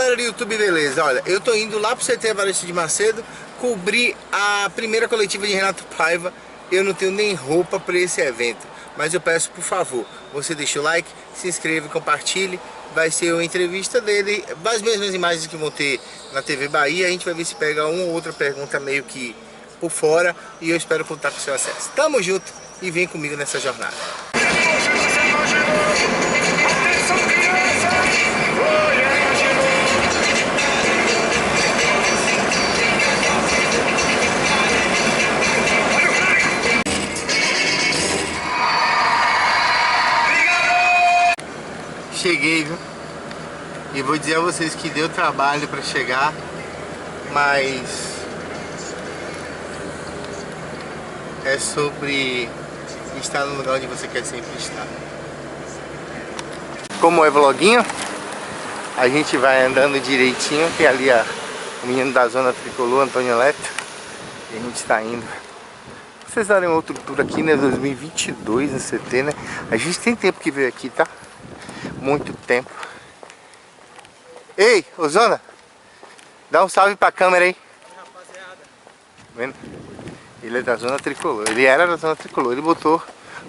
galera do YouTube, beleza? Olha, eu tô indo lá pro CT Evaristo de Macedo cobrir a primeira coletiva de Renato Paiva. Eu não tenho nem roupa para esse evento, mas eu peço, por favor, você deixa o like, se inscreva e compartilhe. Vai ser uma entrevista dele, as mesmas imagens que vão ter na TV Bahia. A gente vai ver se pega uma ou outra pergunta meio que por fora, e eu espero contar com o seu acesso. Tamo junto e vem comigo nessa jornada. Cheguei, viu? E vou dizer a vocês que deu trabalho para chegar, mas é sobre estar no lugar onde você quer sempre estar. Como é vloguinho, a gente vai andando direitinho, que ali o menino da zona tricolor, Antônio Leto, e a gente tá indo. Vocês darem outro tour aqui, né? 2022 no CT, né? A gente tem tempo que veio aqui, tá? Muito tempo. Ei, ô Zona, dá um salve pra câmera aí. Rapaziada. Vendo? Ele é da zona tricolor. Ele era da zona tricolor. Ele botou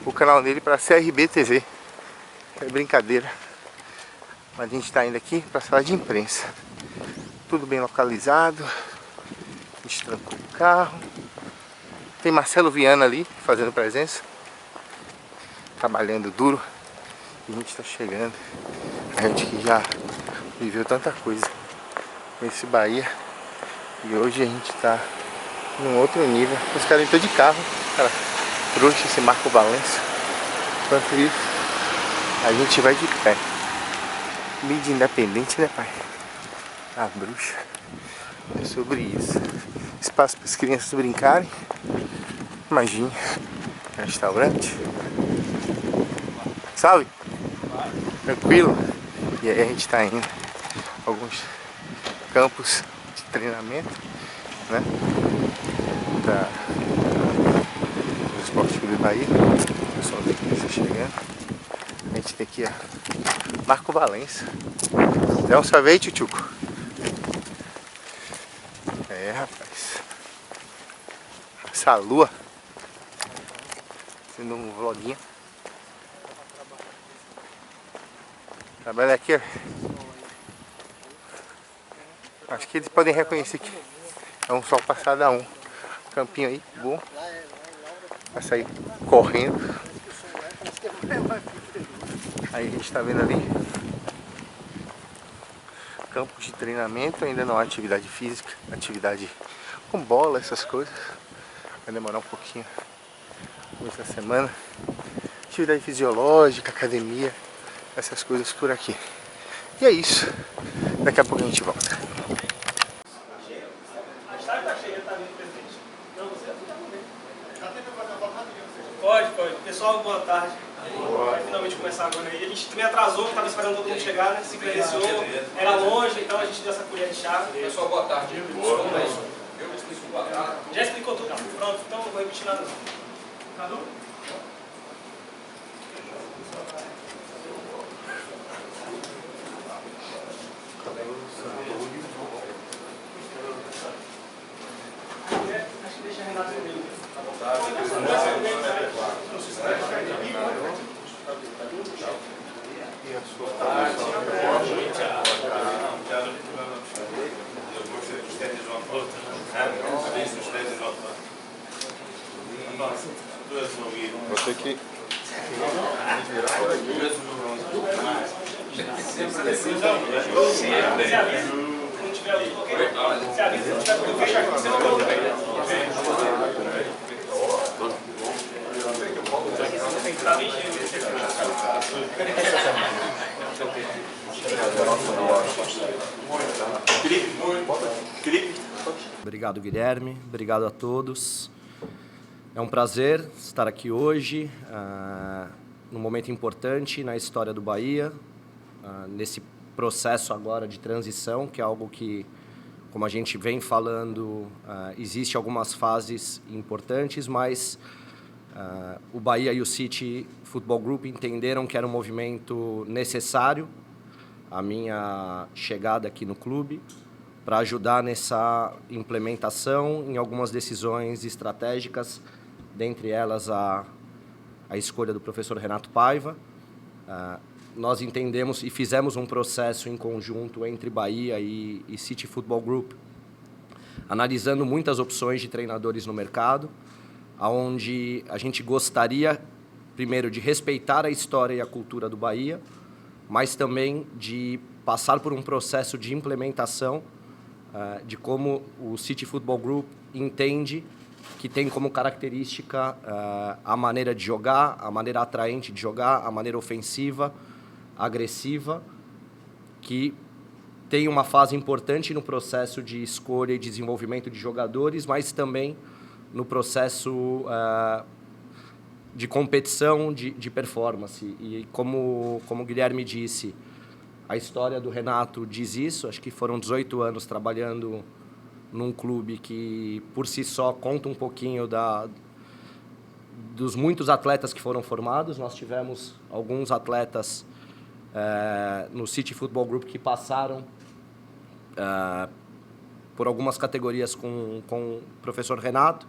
o canal dele pra CRB TV. É brincadeira. Mas a gente tá indo aqui pra sala de imprensa. Tudo bem localizado. A gente trancou o carro. Tem Marcelo Viana ali fazendo presença, trabalhando duro. E a gente tá chegando. A gente que já viveu tanta coisa nesse Bahia. E hoje a gente tá num outro nível. Os caras estão de carro. Cara, trouxe esse Marco Valença. Enquanto isso, a gente vai de pé. Mídia independente, né, pai? A bruxa. É sobre isso. Espaço para as crianças brincarem. Imagine. Restaurante. Salve! Tranquilo? E aí a gente tá indo alguns campos de treinamento, né? Do Esporte Clube Bahia. O pessoal da igreja chegando. A gente tem aqui, ó, Marco Valença. Dá um salve aí, tchutchuco. É, rapaz. Essa lua. Sendo um vloguinho. Trabalha aqui, ó. Acho que eles podem reconhecer que é um sol passado a um. Campinho aí, bom. Vai sair correndo. Aí a gente tá vendo ali campos de treinamento. Ainda não há atividade física, atividade com bola, essas coisas. Vai demorar um pouquinho essa semana. Atividade fisiológica, academia, essas coisas por aqui. E é isso. Daqui a pouco a gente volta. Pode. Pessoal, boa tarde. Vai finalmente começar agora aí. A gente também atrasou, estava esperando todo mundo chegar, né? Se credenciou, era longe, então a gente deu essa colher de chá. Pessoal, boa tarde. Boa. Eu explico boa tarde. Já explicou tudo? Pronto, então não vou repetir nada. Cadu? Acho que deixa a Renata comigo. Você que Obrigado, Guilherme. Obrigado a todos. É um prazer estar aqui hoje, num momento importante na história do Bahia, nesse processo agora de transição, que é algo que, como a gente vem falando, existe algumas fases importantes, mas o Bahia e o City Football Group entenderam que era um movimento necessário a minha chegada aqui no clube para ajudar nessa implementação em algumas decisões estratégicas, dentre elas a escolha do professor Renato Paiva. Nós entendemos e fizemos um processo em conjunto entre Bahia e City Football Group, analisando muitas opções de treinadores no mercado, onde a gente gostaria, primeiro, de respeitar a história e a cultura do Bahia, mas também de passar por um processo de implementação de como o City Football Group entende que tem como característica a maneira de jogar, a maneira atraente de jogar, a maneira ofensiva, agressiva, que tem uma fase importante no processo de escolha e desenvolvimento de jogadores, mas também no processo de competição, de performance. E como o Guilherme disse, a história do Renato diz isso. Acho que foram 18 anos trabalhando num clube que, por si só, conta um pouquinho dos muitos atletas que foram formados. Nós tivemos alguns atletas no City Football Group que passaram por algumas categorias com o professor Renato,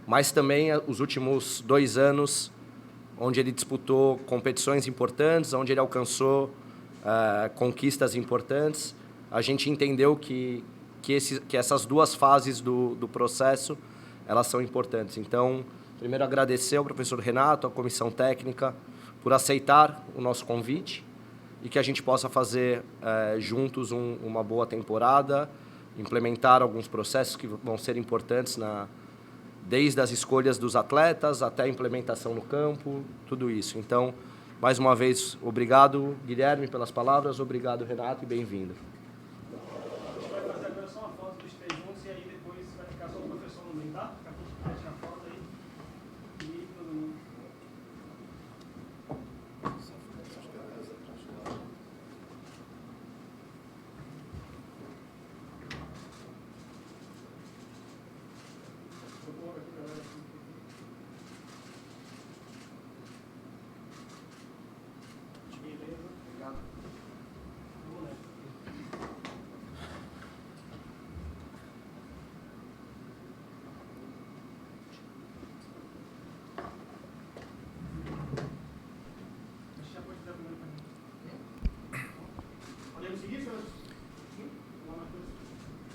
mas também os últimos 2 anos, onde ele disputou competições importantes, onde ele alcançou conquistas importantes. A gente entendeu que essas 2 fases do processo, elas são importantes. Então, primeiro agradecer ao professor Renato, à comissão técnica, por aceitar o nosso convite e que a gente possa fazer juntos uma boa temporada, implementar alguns processos que vão ser importantes desde as escolhas dos atletas até a implementação no campo, tudo isso. Então, mais uma vez, obrigado, Guilherme, pelas palavras, obrigado, Renato, e bem-vindo. A gente vai fazer agora só uma foto dos 3 juntos e aí depois vai ficar só o professor no meio, tá? Fica a tirar foto aí. E todo mundo.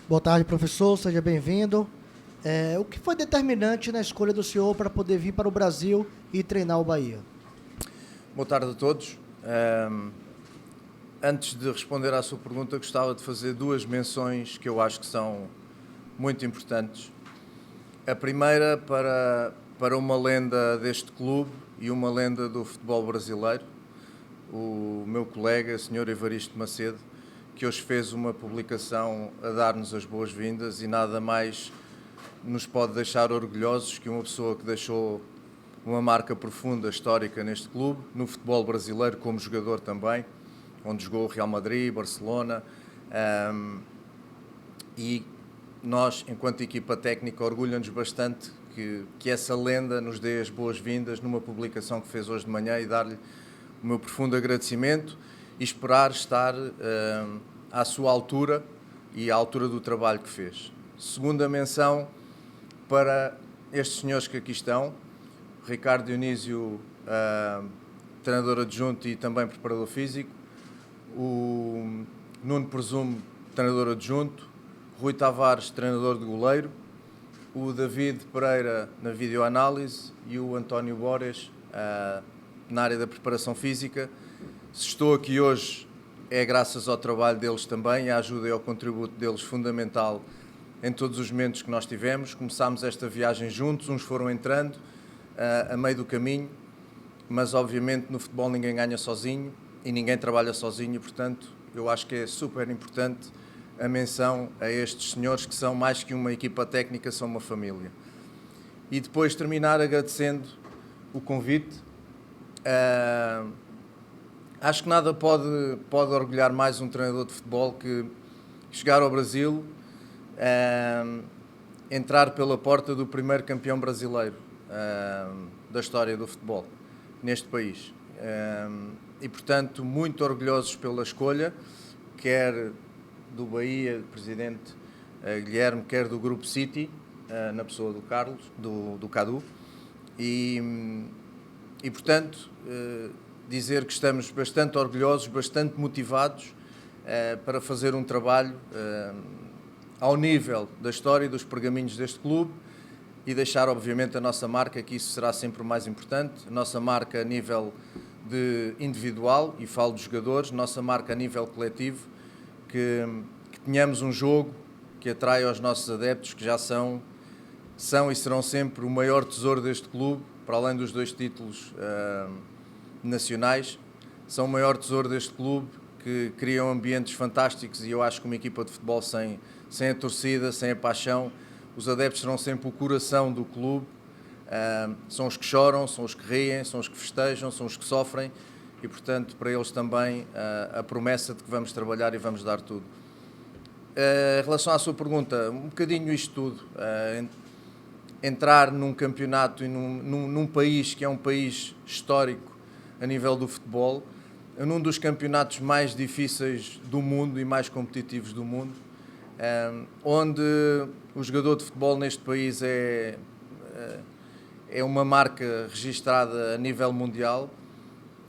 Boa tarde, professor. Seja bem-vindo. O que foi determinante na escolha do senhor para poder vir para o Brasil e treinar o Bahia? Boa tarde a todos. Antes de responder à sua pergunta, gostava de fazer 2 menções que eu acho que são muito importantes. A primeira para uma lenda deste clube e uma lenda do futebol brasileiro, o meu colega, Sr. Evaristo Macedo, que hoje fez uma publicação a dar-nos as boas-vindas, e nada mais nos pode deixar orgulhosos que uma pessoa que deixou uma marca profunda, histórica neste clube, no futebol brasileiro como jogador também, onde jogou Real Madrid, Barcelona, e nós, enquanto equipa técnica, orgulha-nos bastante que essa lenda nos dê as boas-vindas numa publicação que fez hoje de manhã, e dar-lhe o meu profundo agradecimento e esperar estar à sua altura e à altura do trabalho que fez. Segunda menção para estes senhores que aqui estão: Ricardo Dionísio, treinador adjunto e também preparador físico, o Nuno Presumo, treinador adjunto, Rui Tavares, treinador de goleiro, o David Pereira na videoanálise e o António Bores na área da preparação física. Se estou aqui hoje é graças ao trabalho deles também, à ajuda e ao contributo deles fundamental em todos os momentos que nós tivemos. Começámos esta viagem juntos, uns foram entrando a meio do caminho, mas obviamente no futebol ninguém ganha sozinho e ninguém trabalha sozinho, portanto eu acho que é super importante a menção a estes senhores que são mais que uma equipa técnica, são uma família. E depois terminar agradecendo o convite. Acho que nada pode orgulhar mais um treinador de futebol que chegar ao Brasil, entrar pela porta do primeiro campeão brasileiro da história do futebol neste país. E, portanto, muito orgulhosos pela escolha. quer do Bahia, do Presidente Guilherme, quer do Grupo City, na pessoa do Carlos, do Cadu. E portanto, dizer que estamos bastante orgulhosos, bastante motivados para fazer um trabalho ao nível da história e dos pergaminhos deste clube e deixar, obviamente, a nossa marca, que isso será sempre o mais importante, a nossa marca a nível de individual, e falo dos jogadores, a nossa marca a nível coletivo, que tenhamos um jogo que atrai aos nossos adeptos, que já são e serão sempre o maior tesouro deste clube, para além dos 2 títulos nacionais, são o maior tesouro deste clube, que criam ambientes fantásticos, e eu acho que uma equipa de futebol sem a torcida, sem a paixão, os adeptos serão sempre o coração do clube, são os que choram, são os que riem, são os que festejam, são os que sofrem, e portanto para eles também a promessa de que vamos trabalhar e vamos dar tudo. Em relação à sua pergunta, um bocadinho isto tudo, entrar num campeonato e num país que é um país histórico a nível do futebol, num dos campeonatos mais difíceis do mundo e mais competitivos do mundo, onde o jogador de futebol neste país é uma marca registada a nível mundial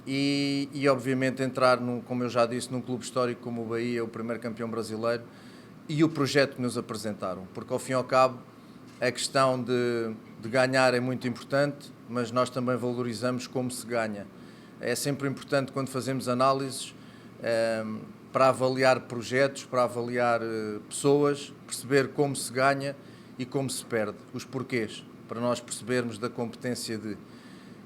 e obviamente entrar, como eu já disse, num clube histórico como o Bahia, o primeiro campeão brasileiro, e o projeto que nos apresentaram, porque ao fim e ao cabo a questão de ganhar é muito importante, mas nós também valorizamos como se ganha. É sempre importante, quando fazemos análises, para avaliar projetos, para avaliar pessoas, perceber como se ganha e como se perde, os porquês, para nós percebermos da competência de...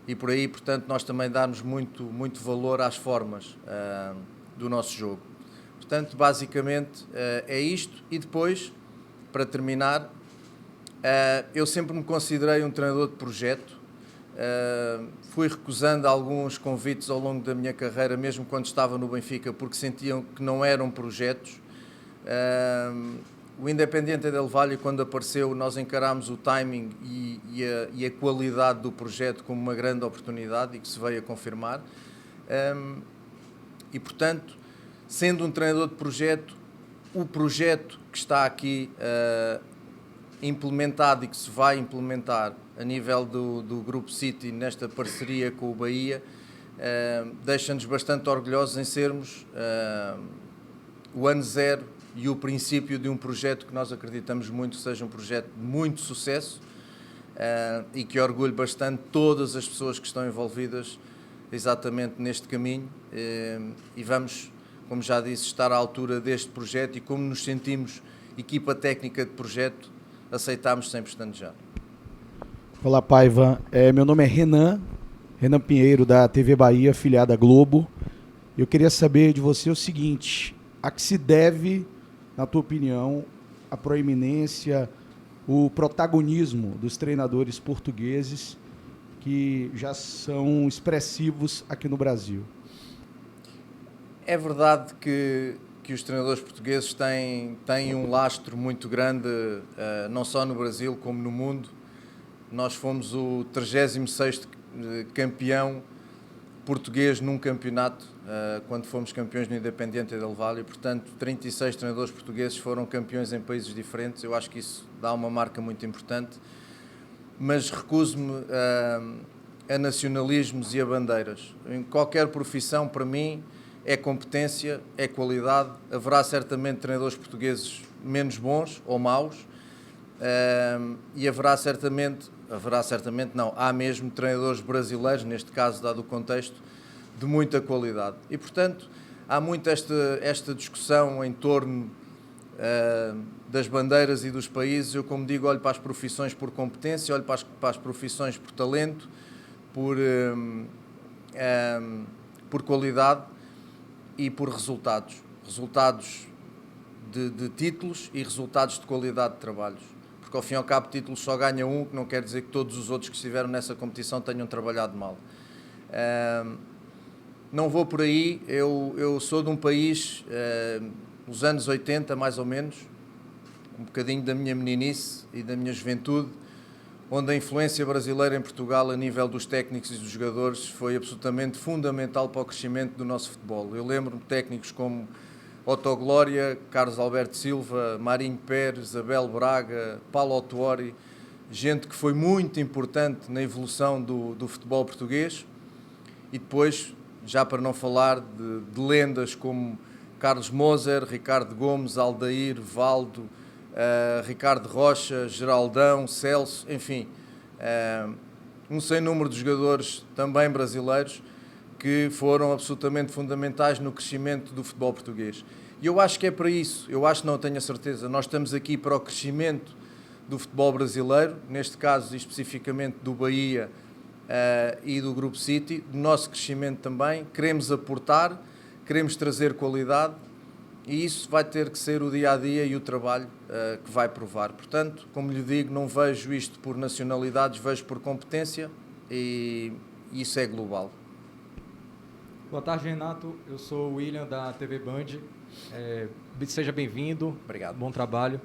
E por aí, portanto, nós também damos muito valor às formas do nosso jogo. Portanto, basicamente é isto. E depois, para terminar, eu sempre me considerei um treinador de projeto. Fui recusando alguns convites ao longo da minha carreira, mesmo quando estava no Benfica, porque sentiam que não eram projetos. O Independiente del Valle, quando apareceu, nós encarámos o timing e a qualidade do projeto como uma grande oportunidade, e que se veio a confirmar. E, portanto, sendo um treinador de projeto, o projeto que está aqui implementado e que se vai implementar a nível do Grupo City, nesta parceria com o Bahia, deixa-nos bastante orgulhosos em sermos o ano zero e o princípio de um projeto que nós acreditamos muito que seja um projeto de muito sucesso e que orgulhe bastante todas as pessoas que estão envolvidas exatamente neste caminho, e vamos, como já disse, estar à altura deste projeto, e como nos sentimos equipa técnica de projeto, aceitámos sem pestanejar. Olá, Paiva. Meu nome é Renan Pinheiro, da TV Bahia, filiada à Globo. Eu queria saber de você o seguinte: a que se deve, na tua opinião, a proeminência, o protagonismo dos treinadores portugueses que já são expressivos aqui no Brasil? É verdade que os treinadores portugueses têm um lastro muito grande, não só no Brasil como no mundo. Nós fomos o 36º campeão português num campeonato, quando fomos campeões no Independiente del Valle, e, portanto, 36 treinadores portugueses foram campeões em países diferentes. Eu acho que isso dá uma marca muito importante, mas recuso-me a nacionalismos e a bandeiras. Em qualquer profissão, para mim, é competência, é qualidade. Haverá certamente treinadores portugueses menos bons ou maus, e há mesmo treinadores brasileiros, neste caso, dado o contexto, de muita qualidade. E, portanto, há muito esta discussão em torno das bandeiras e dos países. Eu, como digo, olho para as profissões por competência, olho para as profissões por talento, por qualidade e por resultados. Resultados de títulos e resultados de qualidade de trabalhos. Porque, ao fim e ao cabo, títulos só ganha um, que não quer dizer que todos os outros que estiveram nessa competição tenham trabalhado mal. Não vou por aí. Eu sou de um país, nos anos 80, mais ou menos, um bocadinho da minha meninice e da minha juventude, onde a influência brasileira em Portugal, a nível dos técnicos e dos jogadores, foi absolutamente fundamental para o crescimento do nosso futebol. Eu lembro-me de técnicos como Otto Glória, Carlos Alberto Silva, Marinho Pérez, Abel Braga, Paulo Autuori, gente que foi muito importante na evolução do futebol português. E depois, já para não falar de lendas como Carlos Moser, Ricardo Gomes, Aldair, Valdo, Ricardo Rocha, Geraldão, Celso, enfim, um sem número de jogadores também brasileiros que foram absolutamente fundamentais no crescimento do futebol português. E eu acho que é para isso, eu acho, não tenho a certeza, nós estamos aqui para o crescimento do futebol brasileiro, neste caso especificamente do Bahia e do Grupo City, do nosso crescimento também. Queremos aportar, queremos trazer qualidade e isso vai ter que ser o dia-a-dia e o trabalho que vai provar. Portanto, como lhe digo, não vejo isto por nacionalidades, vejo por competência e isso é global. Boa tarde, Renato. Eu sou o William, da TV Band. Seja bem-vindo. Obrigado. Bom trabalho.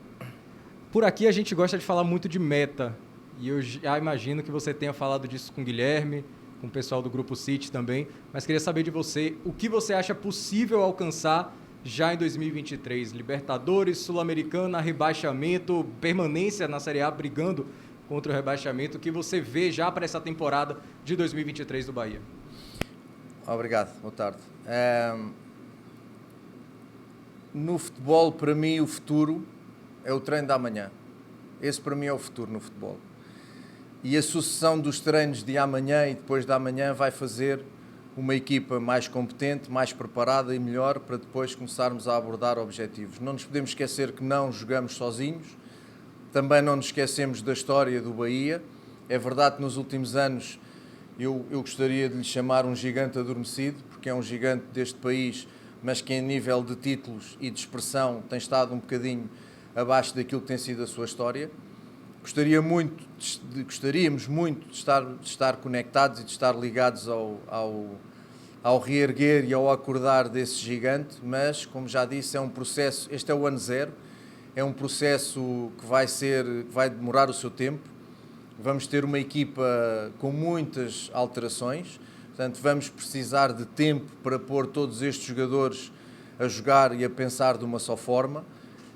Por aqui a gente gosta de falar muito de meta. E eu já imagino que você tenha falado disso com o Guilherme, com o pessoal do Grupo City também. Mas queria saber de você, o que você acha possível alcançar já em 2023? Libertadores, Sul-Americana, rebaixamento, permanência na Série A, brigando contra o rebaixamento. O que você vê já para essa temporada de 2023 do Bahia? Obrigado, boa tarde. No futebol, para mim, o futuro é o treino da manhã. Esse, para mim, é o futuro no futebol. E a sucessão dos treinos de amanhã e depois da manhã vai fazer uma equipa mais competente, mais preparada e melhor para depois começarmos a abordar objetivos. Não nos podemos esquecer que não jogamos sozinhos, também não nos esquecemos da história do Bahia. É verdade que nos últimos anos eu gostaria de lhe chamar um gigante adormecido, porque é um gigante deste país, mas que em nível de títulos e de expressão tem estado um bocadinho abaixo daquilo que tem sido a sua história. Gostaríamos muito de estar conectados e de estar ligados ao reerguer e ao acordar desse gigante, mas, como já disse, é um processo, este é o ano zero, é um processo que vai demorar o seu tempo. Vamos ter uma equipa com muitas alterações, portanto vamos precisar de tempo para pôr todos estes jogadores a jogar e a pensar de uma só forma.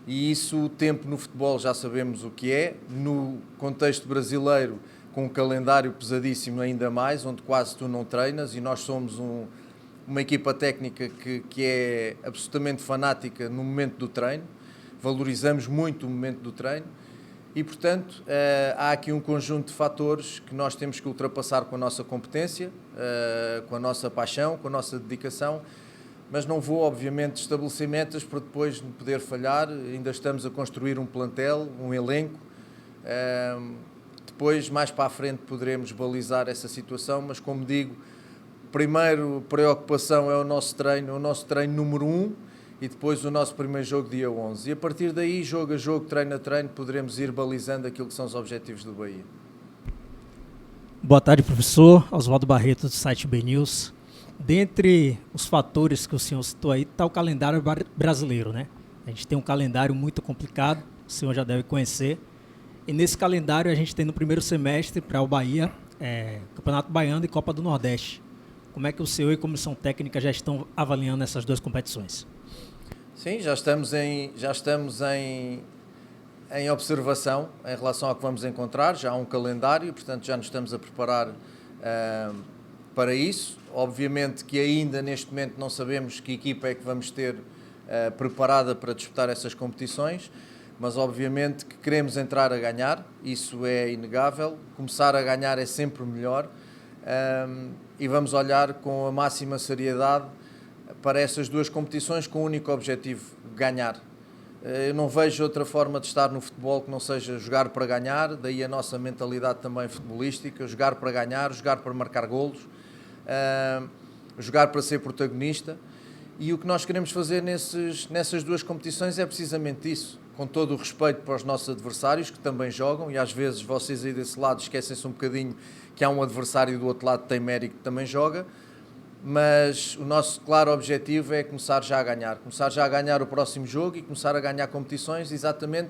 E isso, o tempo no futebol já sabemos o que é, no contexto brasileiro, com um calendário pesadíssimo ainda mais, onde quase tu não treinas, e nós somos uma equipa técnica que é absolutamente fanática no momento do treino, valorizamos muito o momento do treino, e portanto há aqui um conjunto de fatores que nós temos que ultrapassar com a nossa competência, com a nossa paixão, com a nossa dedicação, mas não vou, obviamente, estabelecer metas para depois poder falhar. Ainda estamos a construir um plantel, um elenco. Depois, mais para a frente, poderemos balizar essa situação, mas, como digo, primeiro preocupação é o nosso treino número 1, e depois o nosso primeiro jogo, dia 11. E a partir daí, jogo a jogo, treino a treino, poderemos ir balizando aquilo que são os objetivos do Bahia. Boa tarde, professor. Oswaldo Barreto, do site BNews. Dentre os fatores que o senhor citou aí, está o calendário brasileiro, né? A gente tem um calendário muito complicado, o senhor já deve conhecer. E nesse calendário a gente tem no primeiro semestre para o Bahia, Campeonato Baiano e Copa do Nordeste. Como é que o senhor e a comissão técnica já estão avaliando essas duas competições? Sim, já estamos em observação em relação ao que vamos encontrar. Já há um calendário, portanto já nos estamos a preparar para isso. Obviamente que ainda neste momento não sabemos que equipa é que vamos ter preparada para disputar essas competições, mas obviamente que queremos entrar a ganhar, isso é inegável. Começar a ganhar é sempre melhor, e vamos olhar com a máxima seriedade para essas duas competições com o único objetivo, ganhar. Eu não vejo outra forma de estar no futebol que não seja jogar para ganhar, daí a nossa mentalidade também futebolística, jogar para ganhar, jogar para marcar golos, jogar para ser protagonista. E o que nós queremos fazer nessas duas competições é precisamente isso, com todo o respeito para os nossos adversários que também jogam, e às vezes vocês aí desse lado esquecem-se um bocadinho que há um adversário do outro lado que tem mérito que também joga, mas o nosso claro objetivo é começar já a ganhar o próximo jogo e começar a ganhar competições, exatamente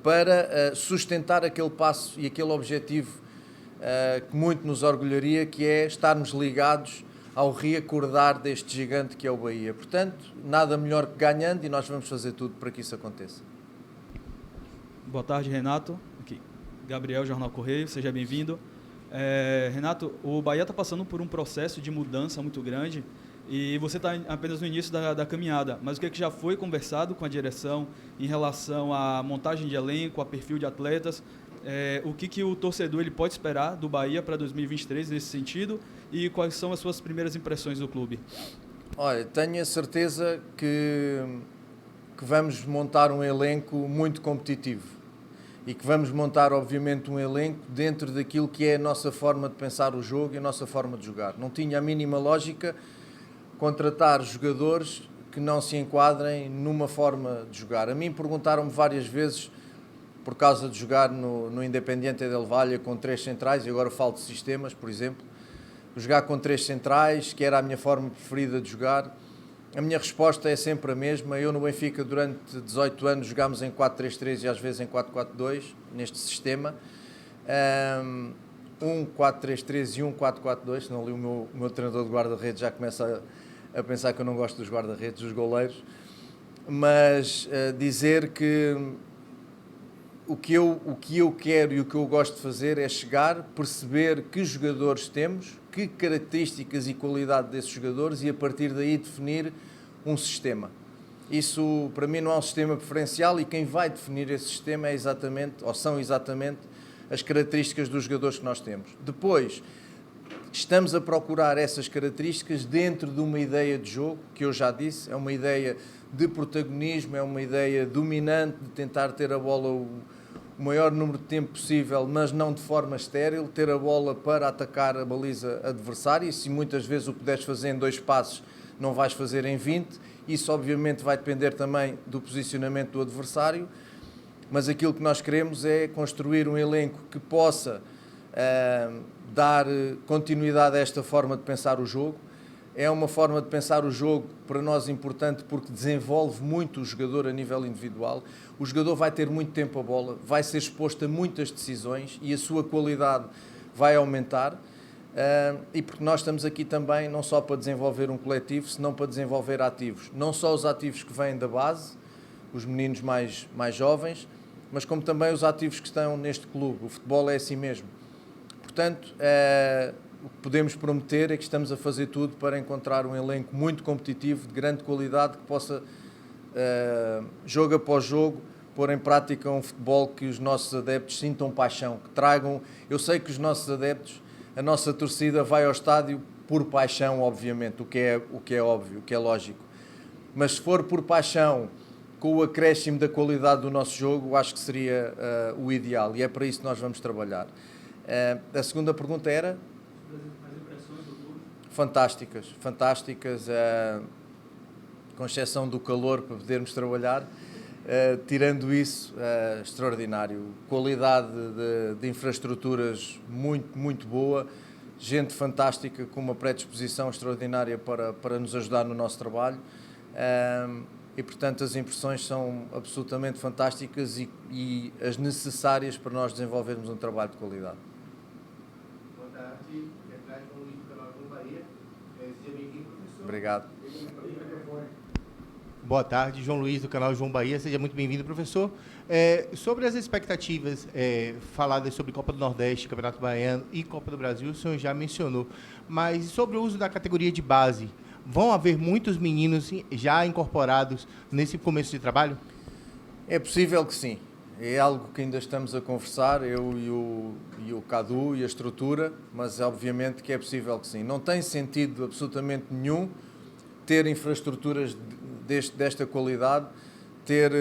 para sustentar aquele passo e aquele objetivo que muito nos orgulharia, que é estarmos ligados ao reacordar deste gigante que é o Bahia. Portanto, nada melhor que ganhando e nós vamos fazer tudo para que isso aconteça. Boa tarde, Renato. Aqui, Gabriel, Jornal Correio, seja bem-vindo. Renato, o Bahia está passando por um processo de mudança muito grande e você está apenas no início da caminhada, mas o que já foi conversado com a direção em relação à montagem de elenco, a perfil de atletas, o que o torcedor ele pode esperar do Bahia para 2023 nesse sentido e quais são as suas primeiras impressões do clube? Olha, tenho a certeza que vamos montar um elenco muito competitivo e que vamos montar, obviamente, um elenco dentro daquilo que é a nossa forma de pensar o jogo e a nossa forma de jogar. Não tinha a mínima lógica contratar jogadores que não se enquadrem numa forma de jogar. A mim perguntaram-me várias vezes, por causa de jogar no Independiente del Valle com 3 centrais, e agora falo de sistemas, por exemplo, jogar com 3 centrais, que era a minha forma preferida de jogar. A minha resposta é sempre a mesma. Eu no Benfica durante 18 anos jogámos em 4-3-3 e às vezes em 4-4-2 neste sistema. 4-3-3 e 4-4-2, senão ali o meu treinador de guarda-redes já começa a pensar que eu não gosto dos guarda-redes, dos goleiros. Mas dizer que o que eu quero e o que eu gosto de fazer é chegar, perceber que jogadores temos, que características e qualidade desses jogadores e a partir daí definir um sistema. Isso para mim não é um sistema preferencial e quem vai definir esse sistema é exatamente, ou são exatamente, as características dos jogadores que nós temos. Depois, estamos a procurar essas características dentro de uma ideia de jogo, que eu já disse, é uma ideia de protagonismo, é uma ideia dominante de tentar ter a bola o maior número de tempo possível, mas não de forma estéril, ter a bola para atacar a baliza adversária, e se muitas vezes o puderes fazer em 2 passos, não vais fazer em 20, isso obviamente vai depender também do posicionamento do adversário, mas aquilo que nós queremos é construir um elenco que possa dar continuidade a esta forma de pensar o jogo. É uma forma de pensar o jogo para nós importante porque desenvolve muito o jogador a nível individual. O jogador vai ter muito tempo a bola, vai ser exposto a muitas decisões e a sua qualidade vai aumentar. E porque nós estamos aqui também não só para desenvolver um coletivo, senão para desenvolver ativos. Não só os ativos que vêm da base, os meninos mais jovens, mas como também os ativos que estão neste clube. O futebol é assim mesmo. Portanto, o que podemos prometer é que estamos a fazer tudo para encontrar um elenco muito competitivo, de grande qualidade, que possa, jogo após jogo, pôr em prática um futebol que os nossos adeptos sintam paixão, que tragam... Eu sei que os nossos adeptos, a nossa torcida vai ao estádio por paixão, obviamente, o que é óbvio, o que é lógico. Mas se for por paixão, com o acréscimo da qualidade do nosso jogo, acho que seria o ideal e é para isso que nós vamos trabalhar. A segunda pergunta era? As impressões do clube? Fantásticas, com exceção do calor para podermos trabalhar. Tirando isso, extraordinário. Qualidade de infraestruturas muito boa, gente fantástica com uma predisposição extraordinária para nos ajudar no nosso trabalho. E, portanto, as impressões são absolutamente fantásticas e as necessárias para nós desenvolvermos um trabalho de qualidade. Boa tarde, João Luís do canal João Bahia. Seja bem-vindo, professor. Obrigado. Boa tarde, João Luís do canal João Bahia. Seja muito bem-vindo, professor. Sobre as expectativas faladas sobre Copa do Nordeste, Campeonato Baiano e Copa do Brasil, o senhor já mencionou. Mas sobre o uso da categoria de base, vão haver muitos meninos já incorporados nesse começo de trabalho? É possível que sim. É algo que ainda estamos a conversar, eu e o Cadu e a estrutura, mas obviamente que é possível que sim. Não tem sentido absolutamente nenhum ter infraestruturas desta qualidade, ter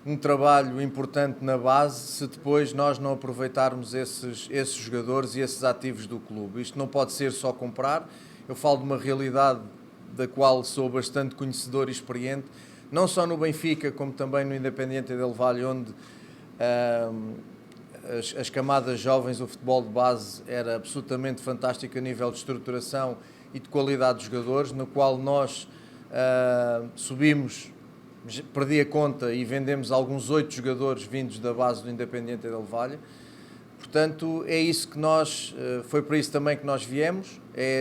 um trabalho importante na base, se depois nós não aproveitarmos esses jogadores e esses ativos do clube. Isto não pode ser só comprar. Eu falo de uma realidade da qual sou bastante conhecedor e experiente, não só no Benfica, como também no Independiente del Valle, onde as camadas jovens, o futebol de base era absolutamente fantástico a nível de estruturação e de qualidade de jogadores, no qual nós subimos, perdi a conta e vendemos alguns 8 jogadores vindos da base do Independiente del Valle. portanto, é isso que foi para isso também que nós viemos,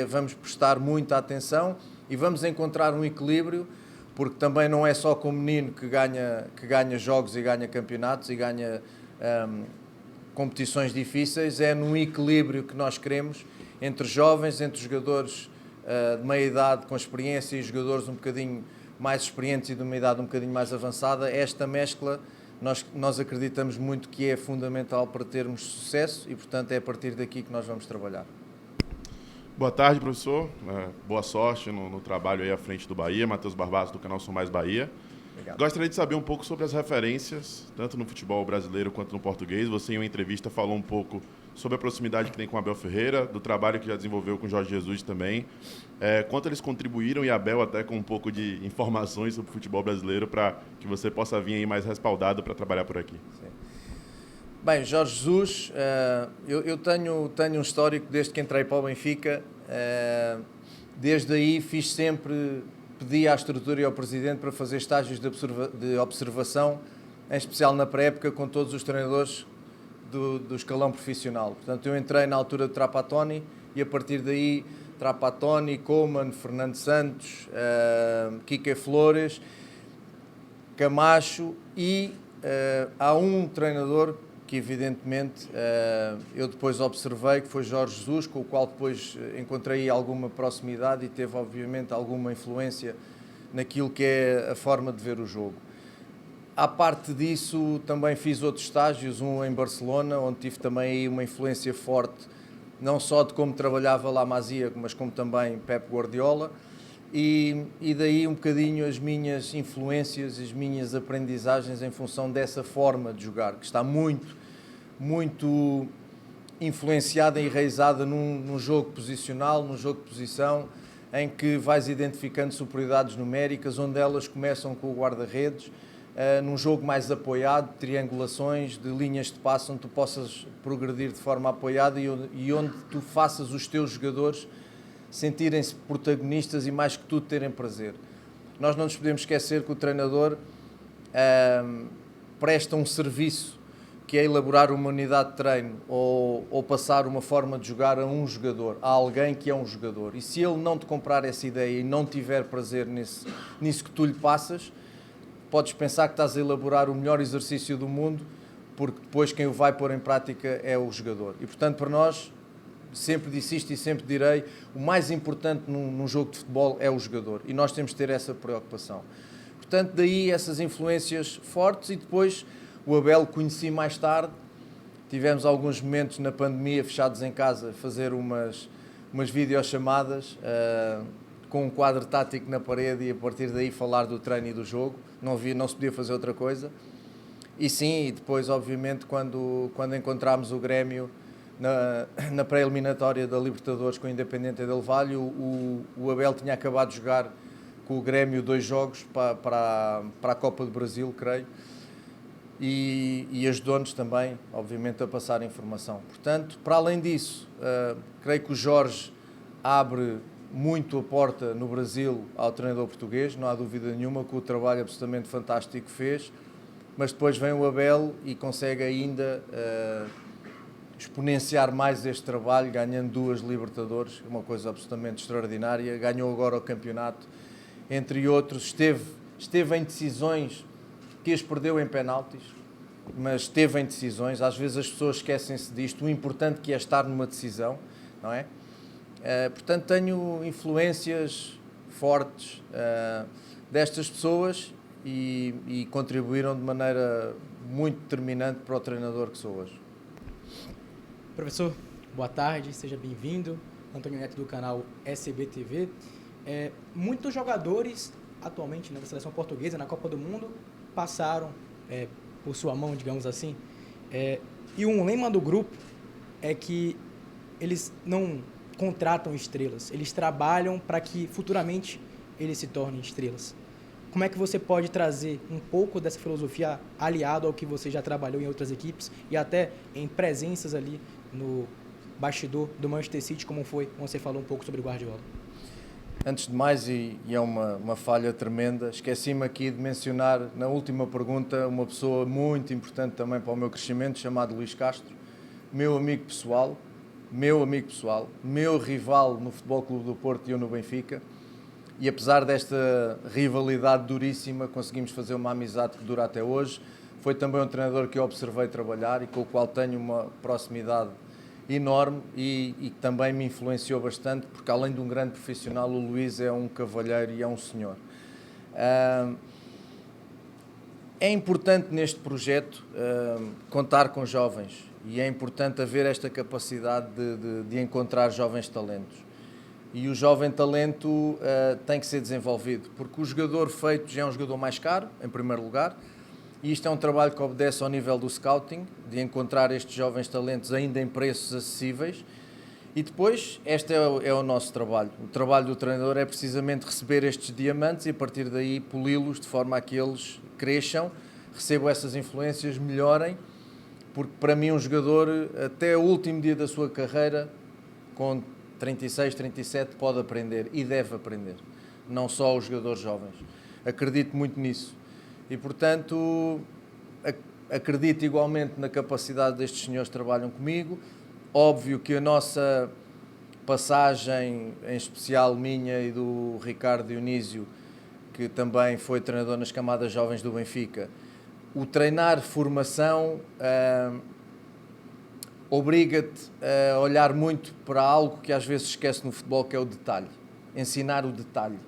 vamos prestar muita atenção e vamos encontrar um equilíbrio, porque também não é só com o menino que ganha jogos e ganha campeonatos e ganha competições difíceis, é num equilíbrio que nós queremos entre jovens, entre jogadores de meia idade com experiência e jogadores um bocadinho mais experientes e de uma idade um bocadinho mais avançada. Esta mescla nós acreditamos muito que é fundamental para termos sucesso e, portanto, é a partir daqui que nós vamos trabalhar. Boa tarde, professor. Boa sorte no trabalho aí à frente do Bahia. Matheus Barbato, do canal Sou Mais Bahia. Obrigado. Gostaria de saber um pouco sobre as referências, tanto no futebol brasileiro quanto no português. Você, em uma entrevista, falou um pouco sobre a proximidade que tem com Abel Ferreira, do trabalho que já desenvolveu com Jorge Jesus também. Quanto eles contribuíram, e Abel até com um pouco de informações sobre o futebol brasileiro, para que você possa vir aí mais respaldado para trabalhar por aqui. Sim. Bem, Jorge Jesus, eu tenho um histórico desde que entrei para o Benfica. Desde aí pedi à estrutura e ao Presidente para fazer estágios de observação, em especial na pré-época, com todos os treinadores do escalão profissional. Portanto, eu entrei na altura de Trapattoni e a partir daí Trapattoni, Koeman, Fernando Santos, Quique Flores, Camacho e há um treinador que evidentemente eu depois observei, que foi Jorge Jesus, com o qual depois encontrei alguma proximidade e teve obviamente alguma influência naquilo que é a forma de ver o jogo. À parte disso, também fiz outros estágios, um em Barcelona, onde tive também aí uma influência forte, não só de como trabalhava lá Masia, mas como também Pep Guardiola, e daí um bocadinho as minhas influências, as minhas aprendizagens em função dessa forma de jogar, que está muito influenciada e enraizada num jogo posicional, num jogo de posição, em que vais identificando superioridades numéricas, onde elas começam com o guarda-redes, num jogo mais apoiado, de triangulações, de linhas de passe, onde tu possas progredir de forma apoiada e onde tu faças os teus jogadores sentirem-se protagonistas e mais que tudo terem prazer. Nós não nos podemos esquecer que o treinador presta um serviço que é elaborar uma unidade de treino ou passar uma forma de jogar a um jogador, a alguém que é um jogador. E se ele não te comprar essa ideia e não tiver prazer nisso que tu lhe passas, podes pensar que estás a elaborar o melhor exercício do mundo, porque depois quem o vai pôr em prática é o jogador. E, portanto, para nós, sempre disse isto e sempre direi, o mais importante num jogo de futebol é o jogador. E nós temos de ter essa preocupação. Portanto, daí essas influências fortes e depois o Abel conheci mais tarde. Tivemos alguns momentos na pandemia fechados em casa a fazer umas videochamadas com um quadro tático na parede e a partir daí falar do treino e do jogo. Não se podia fazer outra coisa. E sim, e depois obviamente quando encontramos o Grêmio na pré-eliminatória da Libertadores com o Independente Del Valle, o Abel tinha acabado de jogar com o Grêmio 2 jogos para a Copa do Brasil, creio. E ajudou-nos também, obviamente, a passar a informação. Portanto, para além disso, creio que o Jorge abre muito a porta no Brasil ao treinador português, não há dúvida nenhuma, com o trabalho absolutamente fantástico que fez, mas depois vem o Abel e consegue ainda exponenciar mais este trabalho, ganhando 2 Libertadores, uma coisa absolutamente extraordinária, ganhou agora o campeonato, entre outros, esteve em decisões que as perdeu em penaltis, mas esteve em decisões. Às vezes as pessoas esquecem-se disto, o importante que é estar numa decisão, não é? Portanto, tenho influências fortes destas pessoas e contribuíram de maneira muito determinante para o treinador que sou hoje. Professor, boa tarde, seja bem-vindo. Antônio Neto do canal SBTV. Muitos jogadores atualmente na seleção portuguesa, na Copa do Mundo, passaram por sua mão, digamos assim, e um lema do grupo é que eles não contratam estrelas, eles trabalham para que futuramente eles se tornem estrelas. Como é que você pode trazer um pouco dessa filosofia aliado ao que você já trabalhou em outras equipes e até em presenças ali no bastidor do Manchester City, como foi quando você falou um pouco sobre o Guardiola? Antes de mais, e é uma falha tremenda, esqueci-me aqui de mencionar na última pergunta uma pessoa muito importante também para o meu crescimento, chamado Luís Castro, meu amigo pessoal, meu rival no Futebol Clube do Porto e eu no Benfica. E apesar desta rivalidade duríssima, conseguimos fazer uma amizade que dura até hoje. Foi também um treinador que eu observei trabalhar e com o qual tenho uma proximidade enorme e que também me influenciou bastante, porque além de um grande profissional, o Luís é um cavalheiro e é um senhor. É importante neste projeto contar com jovens e é importante haver esta capacidade de encontrar jovens talentos. E o jovem talento tem que ser desenvolvido, porque o jogador feito já é um jogador mais caro, em primeiro lugar, e isto é um trabalho que obedece ao nível do scouting, de encontrar estes jovens talentos ainda em preços acessíveis. E depois, este é o nosso trabalho. O trabalho do treinador é precisamente receber estes diamantes e a partir daí poli-los de forma a que eles cresçam, recebam essas influências, melhorem, porque para mim um jogador, até o último dia da sua carreira, com 36, 37, pode aprender e deve aprender, não só os jogadores jovens. Acredito muito nisso. E, portanto, acredito igualmente na capacidade destes senhores que trabalham comigo. Óbvio que a nossa passagem, em especial minha e do Ricardo Dionísio, que também foi treinador nas camadas jovens do Benfica, o treinar formação obriga-te a olhar muito para algo que às vezes esquece no futebol, que é o detalhe. Ensinar o detalhe.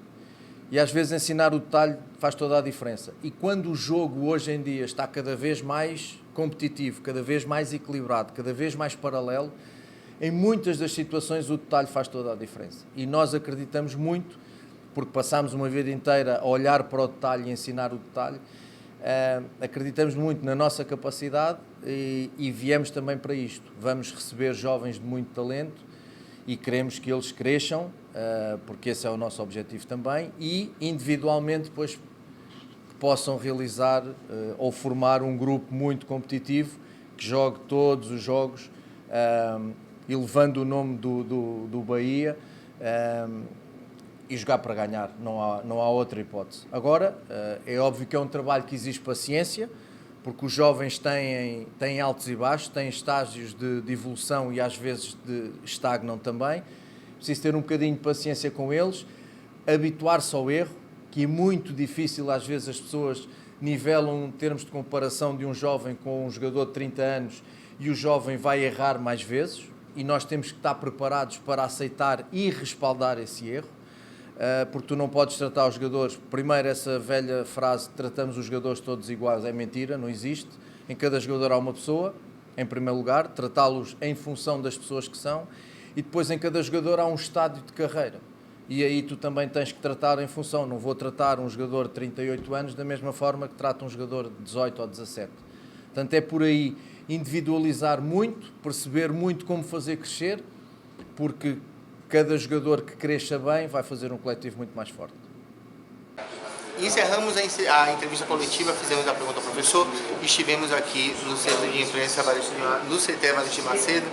E às vezes ensinar o detalhe faz toda a diferença. E quando o jogo hoje em dia está cada vez mais competitivo, cada vez mais equilibrado, cada vez mais paralelo, em muitas das situações o detalhe faz toda a diferença. E nós acreditamos muito, porque passámos uma vida inteira a olhar para o detalhe e ensinar o detalhe, acreditamos muito na nossa capacidade e viemos também para isto. Vamos receber jovens de muito talento e queremos que eles cresçam, porque esse é o nosso objetivo também, e individualmente depois que possam realizar ou formar um grupo muito competitivo, que jogue todos os jogos, elevando o nome do Bahia, e jogar para ganhar, não há outra hipótese. Agora, é óbvio que é um trabalho que exige paciência, porque os jovens têm altos e baixos, têm estágios de evolução e às vezes estagnam também. Preciso ter um bocadinho de paciência com eles, habituar-se ao erro, que é muito difícil, às vezes as pessoas nivelam termos de comparação de um jovem com um jogador de 30 anos e o jovem vai errar mais vezes e nós temos que estar preparados para aceitar e respaldar esse erro. Porque tu não podes tratar os jogadores, primeiro essa velha frase, tratamos os jogadores todos iguais, é mentira, não existe. Em cada jogador há uma pessoa, em primeiro lugar, tratá-los em função das pessoas que são, e depois em cada jogador há um estádio de carreira. E aí tu também tens que tratar em função, não vou tratar um jogador de 38 anos da mesma forma que trato um jogador de 18 ou 17. Portanto, é por aí individualizar muito, perceber muito como fazer crescer, porque cada jogador que cresça bem vai fazer um coletivo muito mais forte. Encerramos a entrevista coletiva, fizemos a pergunta ao professor, estivemos aqui no centro de imprensa no CT Valentim Macedo.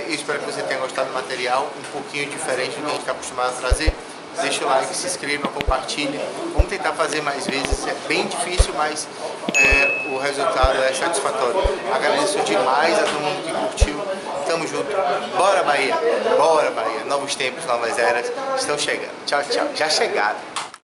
Eu espero que você tenha gostado do material, um pouquinho diferente do que a gente está acostumado a trazer. Deixa o like, se inscreva, compartilhe. Vamos tentar fazer mais vezes, é bem difícil, mas o resultado é satisfatório. Agradeço demais a todo mundo que curtiu. Tamo junto. Bora Bahia! Bora Bahia! Novos tempos, novas eras estão chegando. Tchau, tchau. Já chegaram.